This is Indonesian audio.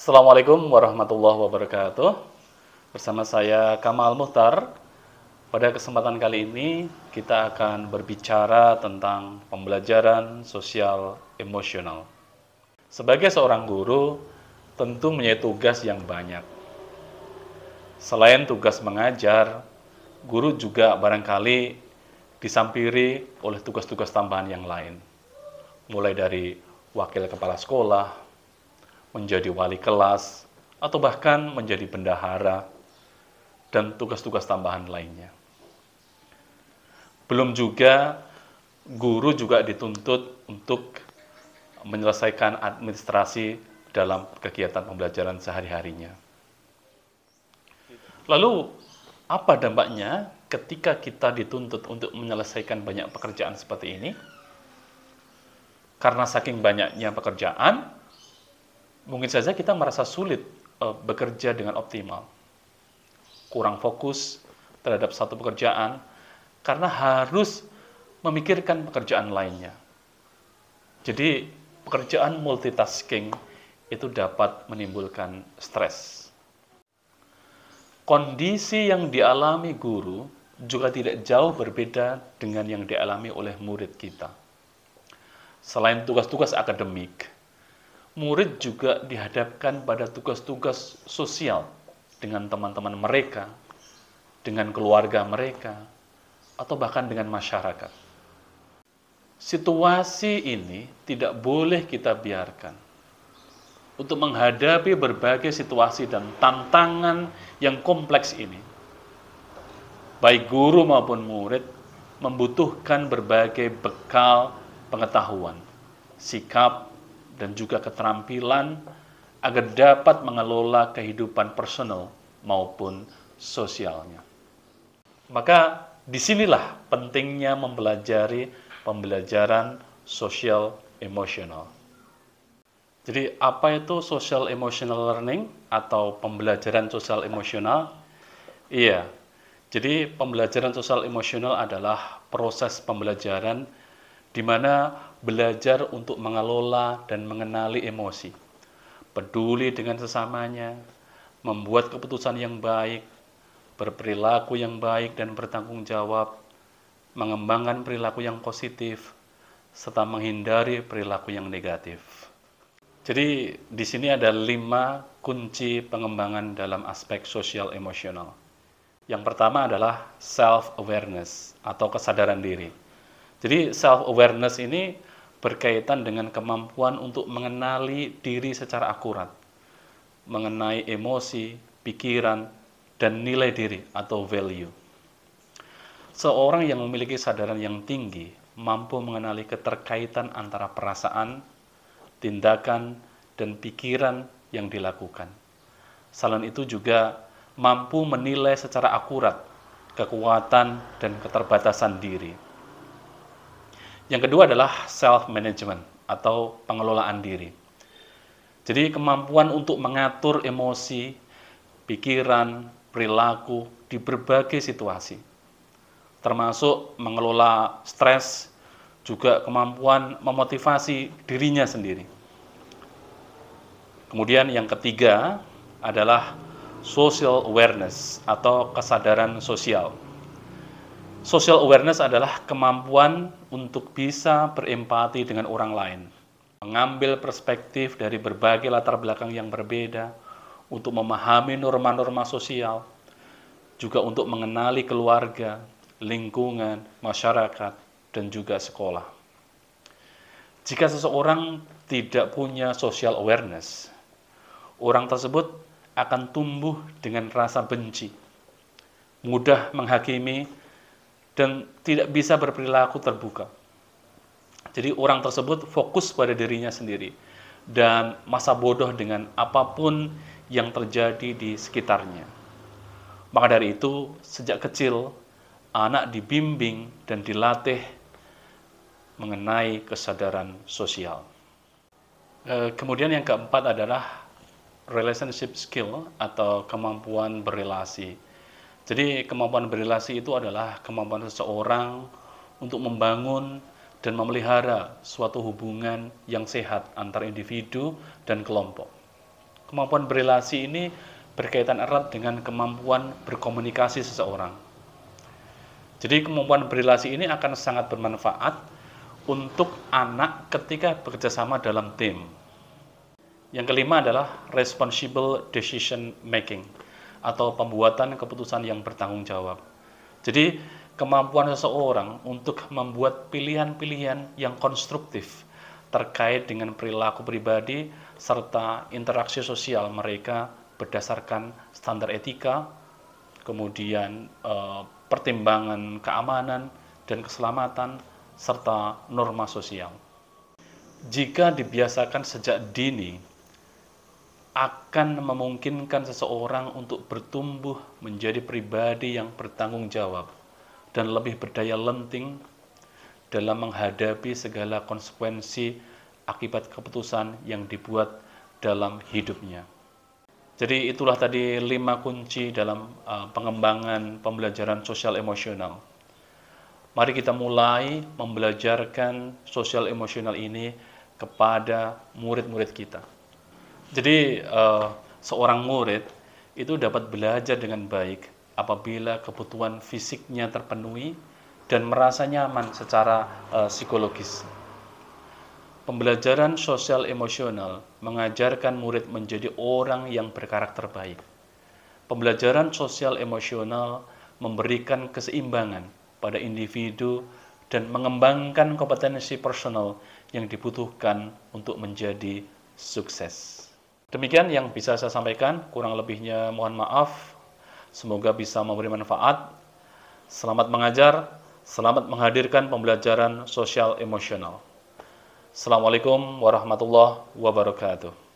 Assalamualaikum warahmatullahi wabarakatuh. Bersama saya Kamal Muhtar. Pada kesempatan kali ini kita akan berbicara tentang pembelajaran sosial emosional. Sebagai seorang guru, tentu punya tugas yang banyak. Selain tugas mengajar, guru juga barangkali disampiri oleh tugas-tugas tambahan yang lain. Mulai dari wakil kepala sekolah, menjadi wali kelas, atau bahkan menjadi bendahara, dan tugas-tugas tambahan lainnya. Belum juga, guru juga dituntut untuk menyelesaikan administrasi dalam kegiatan pembelajaran sehari-harinya. Lalu, apa dampaknya ketika kita dituntut untuk menyelesaikan banyak pekerjaan seperti ini? Karena saking banyaknya pekerjaan, mungkin saja kita merasa sulit bekerja dengan optimal. Kurang fokus terhadap satu pekerjaan karena harus memikirkan pekerjaan lainnya. Jadi, pekerjaan multitasking itu dapat menimbulkan stres. Kondisi yang dialami guru juga tidak jauh berbeda dengan yang dialami oleh murid kita. Selain tugas-tugas akademik, murid juga dihadapkan pada tugas-tugas sosial dengan teman-teman mereka, dengan keluarga mereka, atau bahkan dengan masyarakat. Situasi ini tidak boleh kita biarkan. Untuk menghadapi berbagai situasi dan tantangan yang kompleks ini, baik guru maupun murid membutuhkan berbagai bekal pengetahuan, sikap, dan juga keterampilan agar dapat mengelola kehidupan personal maupun sosialnya. Maka disinilah pentingnya mempelajari pembelajaran sosial emosional. Jadi apa itu social emotional learning atau pembelajaran sosial emosional? Iya, jadi pembelajaran sosial emosional adalah proses pembelajaran di mana belajar untuk mengelola dan mengenali emosi, peduli dengan sesamanya, membuat keputusan yang baik, berperilaku yang baik dan bertanggung jawab, mengembangkan perilaku yang positif, serta menghindari perilaku yang negatif. Jadi di sini ada 5 kunci pengembangan dalam aspek sosial emosional. Yang pertama adalah self-awareness atau kesadaran diri. Jadi self-awareness ini berkaitan dengan kemampuan untuk mengenali diri secara akurat, mengenai emosi, pikiran, dan nilai diri atau value. Seorang yang memiliki kesadaran yang tinggi mampu mengenali keterkaitan antara perasaan, tindakan, dan pikiran yang dilakukan. Selain itu juga mampu menilai secara akurat kekuatan dan keterbatasan diri. Yang kedua adalah self-management atau pengelolaan diri. Jadi kemampuan untuk mengatur emosi, pikiran, perilaku di berbagai situasi. Termasuk mengelola stres, juga kemampuan memotivasi dirinya sendiri. Kemudian yang ketiga adalah social awareness atau kesadaran sosial. Social awareness adalah kemampuan untuk bisa berempati dengan orang lain, mengambil perspektif dari berbagai latar belakang yang berbeda, untuk memahami norma-norma sosial, juga untuk mengenali keluarga, lingkungan, masyarakat, dan juga sekolah. Jika seseorang tidak punya social awareness, orang tersebut akan tumbuh dengan rasa benci, mudah menghakimi, dan tidak bisa berperilaku terbuka. Jadi orang tersebut fokus pada dirinya sendiri dan masa bodoh dengan apapun yang terjadi di sekitarnya. Maka dari itu, sejak kecil, anak dibimbing dan dilatih mengenai kesadaran sosial. Kemudian yang keempat adalah relationship skill atau kemampuan berrelasi. Jadi kemampuan berrelasi itu adalah kemampuan seseorang untuk membangun dan memelihara suatu hubungan yang sehat antar individu dan kelompok. Kemampuan berelasi ini berkaitan erat dengan kemampuan berkomunikasi seseorang. Jadi kemampuan berelasi ini akan sangat bermanfaat untuk anak ketika bekerja sama dalam tim. Yang kelima adalah responsible decision making atau pembuatan keputusan yang bertanggung jawab. Jadi kemampuan seseorang untuk membuat pilihan-pilihan yang konstruktif terkait dengan perilaku pribadi serta interaksi sosial mereka berdasarkan standar etika, kemudian pertimbangan keamanan dan keselamatan, serta norma sosial. Jika dibiasakan sejak dini, akan memungkinkan seseorang untuk bertumbuh menjadi pribadi yang bertanggung jawab dan lebih berdaya lenting dalam menghadapi segala konsekuensi akibat keputusan yang dibuat dalam hidupnya. Jadi itulah tadi 5 kunci dalam pengembangan pembelajaran sosial emosional. Mari kita mulai membelajarkan sosial emosional ini kepada murid-murid kita. Jadi seorang murid itu dapat belajar dengan baik apabila kebutuhan fisiknya terpenuhi dan merasa nyaman secara psikologis. Pembelajaran sosial emosional mengajarkan murid menjadi orang yang berkarakter baik. Pembelajaran sosial emosional memberikan keseimbangan pada individu dan mengembangkan kompetensi personal yang dibutuhkan untuk menjadi sukses. Demikian yang bisa saya sampaikan, kurang lebihnya mohon maaf. Semoga bisa memberi manfaat. Selamat mengajar, selamat menghadirkan pembelajaran sosial emosional. Assalamualaikum warahmatullahi wabarakatuh.